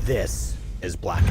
This is Blackout.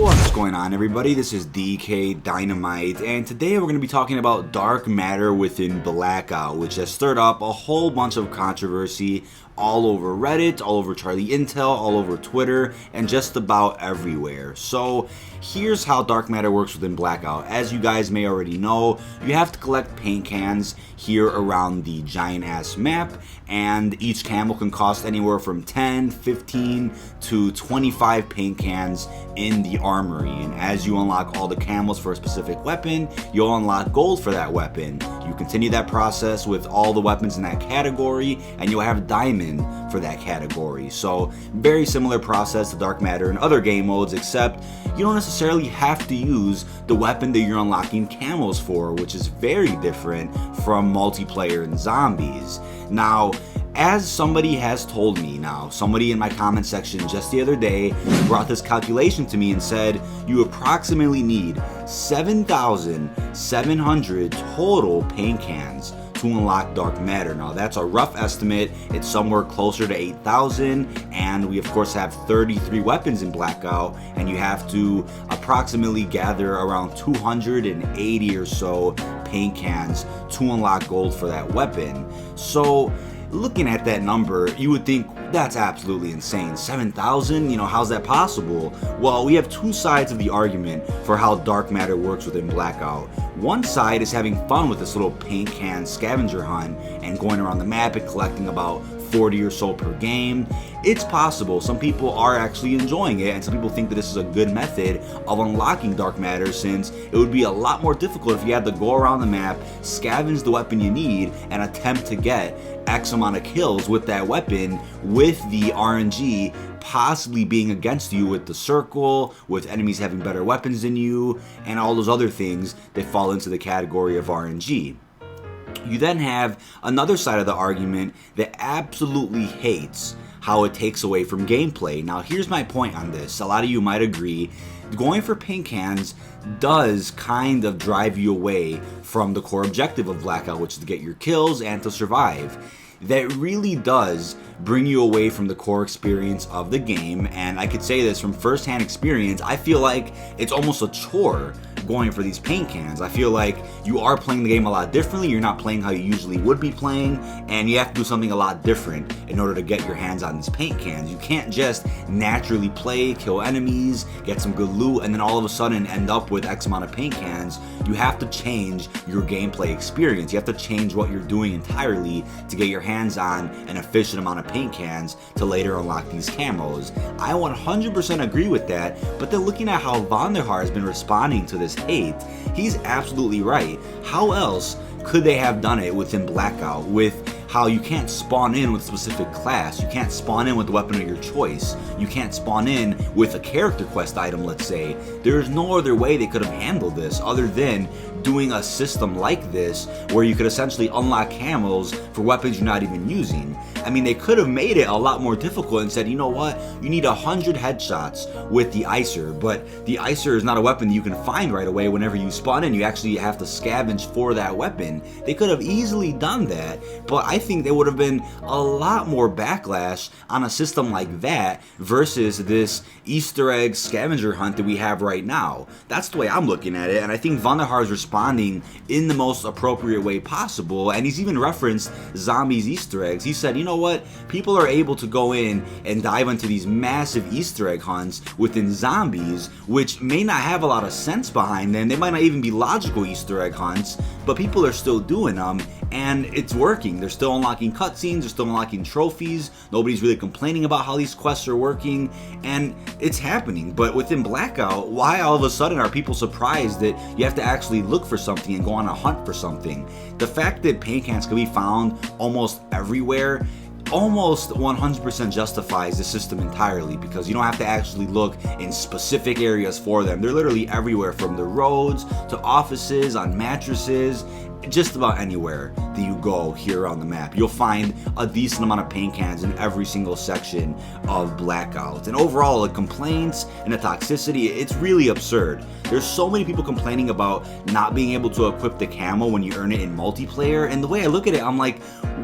What's going on, everybody? This is dkdynamite, and today we're going to be talking about dark matter within Blackout, which has stirred up a whole bunch of controversy all over Reddit, all over Charlie Intel, all over Twitter, and just about everywhere. So here's how dark matter works within Blackout. As you guys may already know, you have to collect paint cans here around the giant ass map, and each can can cost anywhere from 10, 15 to 25 paint cans in the armory. And as you unlock all the camos for a specific weapon, you'll unlock gold for that weapon. You continue that process with all the weapons in that category, and you'll have diamond for that category. So very similar process to dark matter in other game modes, except you don't necessarily have to use the weapon that you're unlocking camos for, which is very different from multiplayer and zombies. Now, as somebody has told me now, somebody in my comment section just the other day brought this calculation to me and said you approximately need 7,700 total paint cans to unlock dark matter. Now that's a rough estimate. It's somewhere closer to 8,000, and we of course have 33 weapons in Blackout, and you have to approximately gather around 280 or so paint cans to unlock gold for that weapon. So looking at that number, you would think that's absolutely insane. 7,000? You know, how's that possible? Well, we have two sides of the argument for how dark matter works within Blackout. One side is having fun with this little paint can scavenger hunt and going around the map and collecting about 40 or so per game. It's possible. Some people are actually enjoying it, and some people think that this is a good method of unlocking dark matter, since it would be a lot more difficult if you had to go around the map, scavenge the weapon you need, and attempt to get X amount of kills with that weapon, with the RNG possibly being against you with the circle, with enemies having better weapons than you, and all those other things that fall into the category of RNG. You then have another side of the argument that absolutely hates how it takes away from gameplay. Now here's my point on this. A lot of you might agree, going for paint cans does kind of drive you away from the core objective of Blackout, which is to get your kills and to survive. That really does bring you away from the core experience of the game, and I could say this from first-hand experience. I feel like it's almost a chore going for these paint cans. I feel like you are playing the game a lot differently. You're not playing how you usually would be playing, and you have to do something a lot different in order to get your hands on these paint cans. You can't just naturally play, kill enemies, get some good loot, and then all of a sudden end up with X amount of paint cans. You have to change your gameplay experience. You have to change what you're doing entirely to get your hands on an efficient amount of paint cans to later unlock these camos. I 100% agree with that, but then looking at how Vonderhaars has been responding to this hate, he's absolutely right. How else could they have done it within Blackout, with how you can't spawn in with a specific class, you can't spawn in with the weapon of your choice, you can't spawn in with a character quest item, let's say. There's no other way they could have handled this other than doing a system like this where you could essentially unlock camos for weapons you're not even using. I mean, they could have made it a lot more difficult and said, you know what, you need 100 headshots with the Icer, but the Icer is not a weapon that you can find right away whenever you spawn in. You actually have to scavenge for that weapon. They could have easily done that, but I think there would have been a lot more backlash on a system like that versus this Easter egg scavenger hunt that we have right now. That's the way I'm looking at it, and I think Vonderhaars is responding in the most appropriate way possible, and he's even referenced zombies Easter eggs. He said, you know what, people are able to go in and dive into these massive Easter egg hunts within zombies, which may not have a lot of sense behind them. They might not even be logical Easter egg hunts, but people are still doing them, and it's working. They're still unlocking cutscenes, they're still unlocking trophies, nobody's really complaining about how these quests are working, and it's happening. But within Blackout, why all of a sudden are people surprised that you have to actually look for something and go on a hunt for something? The fact that paint cans can be found almost everywhere almost 100% justifies the system entirely, because you don't have to actually look in specific areas for them. They're literally everywhere, from the roads to offices, on mattresses, just about anywhere that you go here around the map. You'll find a decent amount of paint cans in every single section of Blackout. And overall, the complaints and the toxicity, it's really absurd. There's so many people complaining about not being able to equip the camo when you earn it in multiplayer, and the way I look at it, I'm like,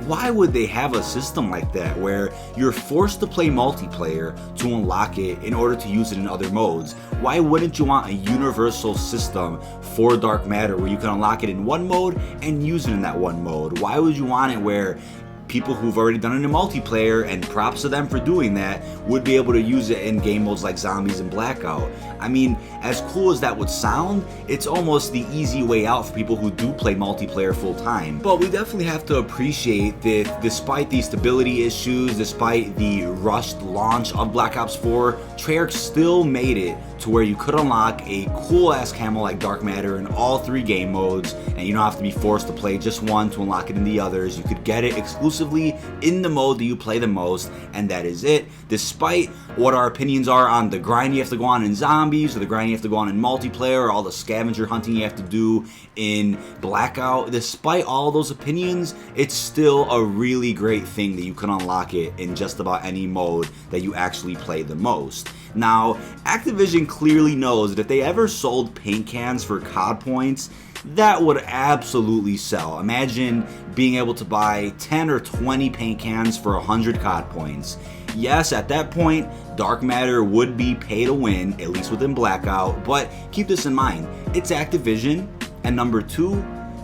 why would they have a system like that where you're forced to play multiplayer to unlock it in order to use it in other modes? Why wouldn't you want a universal system for Dark Matter where you can unlock it in one mode and use it in that one mode? Why would you want it where people who've already done it in multiplayer, and props to them for doing that, would be able to use it in game modes like Zombies and Blackout? I mean, as cool as that would sound, it's almost the easy way out for people who do play multiplayer full time. But we definitely have to appreciate that despite the stability issues, despite the rushed launch of Black Ops 4, Treyarch still made it to where you could unlock a cool ass camo like Dark Matter in all 3 game modes, and you don't have to be forced to play just one to unlock it in the others. You could get it exclusively in the mode that you play the most, and that is it. Despite what our opinions are on the grind you have to go on in Zombies, or the grind you have to go on in multiplayer, or all the scavenger hunting you have to do in Blackout, despite all those opinions, it's still a really great thing that you can unlock it in just about any mode that you actually play the most. Now, Activision clearly knows that if they ever sold paint cans for COD points, that would absolutely sell. Imagine being able to buy 10 or 20 paint cans for 100 COD points. Yes, at that point, Dark Matter would be pay to win, at least within Blackout, but keep this in mind, it's Activision, and number 2,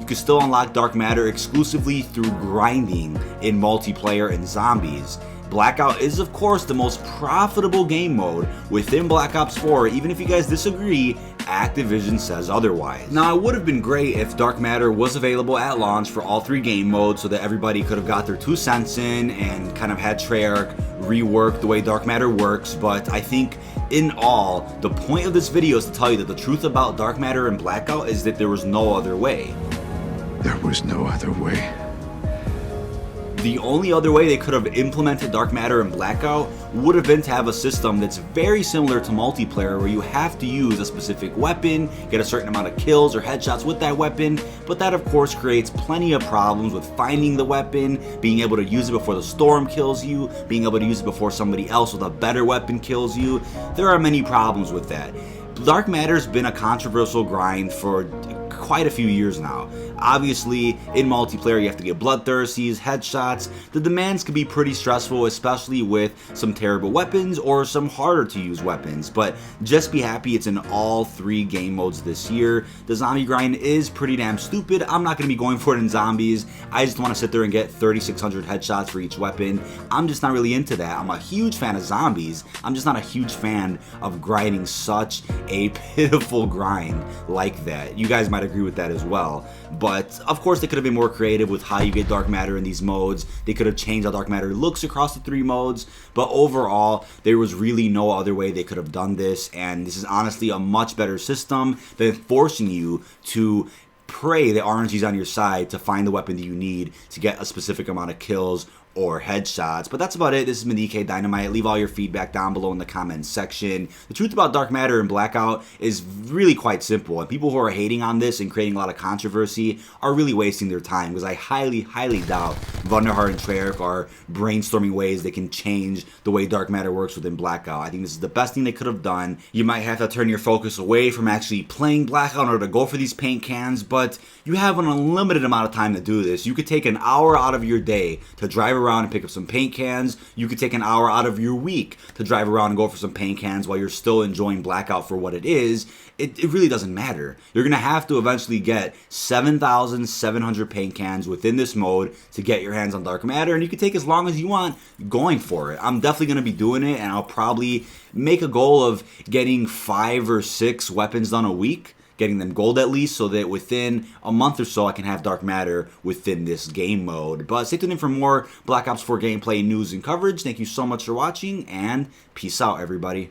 you can still unlock Dark Matter exclusively through grinding in multiplayer and Zombies. Blackout is of course the most profitable game mode within Black Ops 4, even if you guys disagree, Activision says otherwise. Now, it would have been great if Dark Matter was available at launch for all 3 game modes so that everybody could have got their 2 cents in and kind of had Treyarch rework the way Dark Matter works, but I think in all, the point of this video is to tell you that the truth about Dark Matter and Blackout is that there was no other way. There was no other way. The only other way they could have implemented Dark Matter and Blackout would have been to have a system that's very similar to multiplayer, where you have to use a specific weapon, get a certain amount of kills or headshots with that weapon, but that of course creates plenty of problems with finding the weapon, being able to use it before the storm kills you, being able to use it before somebody else with a better weapon kills you. There are many problems with that. Dark Matter's been a controversial grind for quite a few years now. Obviously, in multiplayer, you have to get bloodthirsties, headshots. The demands can be pretty stressful, especially with some terrible weapons or some harder to use weapons, but just be happy it's in all 3 game modes this year. The zombie grind is pretty damn stupid. I'm not going to be going for it in Zombies. I just want to sit there and get 3,600 headshots for each weapon. I'm just not really into that. I'm a huge fan of Zombies. I'm just not a huge fan of grinding such a pitiful grind like that. You guys might agree with that as well. But of course, they could have been more creative with how you get Dark Matter in these modes. They could have changed how Dark Matter looks across the 3 modes. But overall, there was really no other way they could have done this. And this is honestly a much better system than forcing you to pray that RNG's on your side to find the weapon that you need to get a specific amount of kills or headshots. But that's about it. This has been dkdynamite. Leave all your feedback down below in the comments section. The truth about Dark Matter and Blackout is really quite simple, and people who are hating on this and creating a lot of controversy are really wasting their time, because I highly doubt Vonderhaars and Treyarch are brainstorming ways they can change the way Dark Matter works within Blackout. I think this is the best thing they could have done. You might have to turn your focus away from actually playing Blackout in order to go for these paint cans, but you have an unlimited amount of time to do this. You could take an hour out of your day to drive around and pick up some paint cans. You could take an hour out of your week to drive around and go for some paint cans while you're still enjoying Blackout for what it is. It really doesn't matter. You're going to have to eventually get 7,700 paint cans within this mode to get your hands on Dark Matter, and you can take as long as you want going for it. I'm definitely going to be doing it, and I'll probably make a goal of getting 5 or 6 weapons done a week, getting them gold at least, so that within a month or so I can have Dark Matter within this game mode. But stay tuned in for more Black Ops 4 gameplay, news, and coverage. Thank you so much for watching, and peace out, everybody.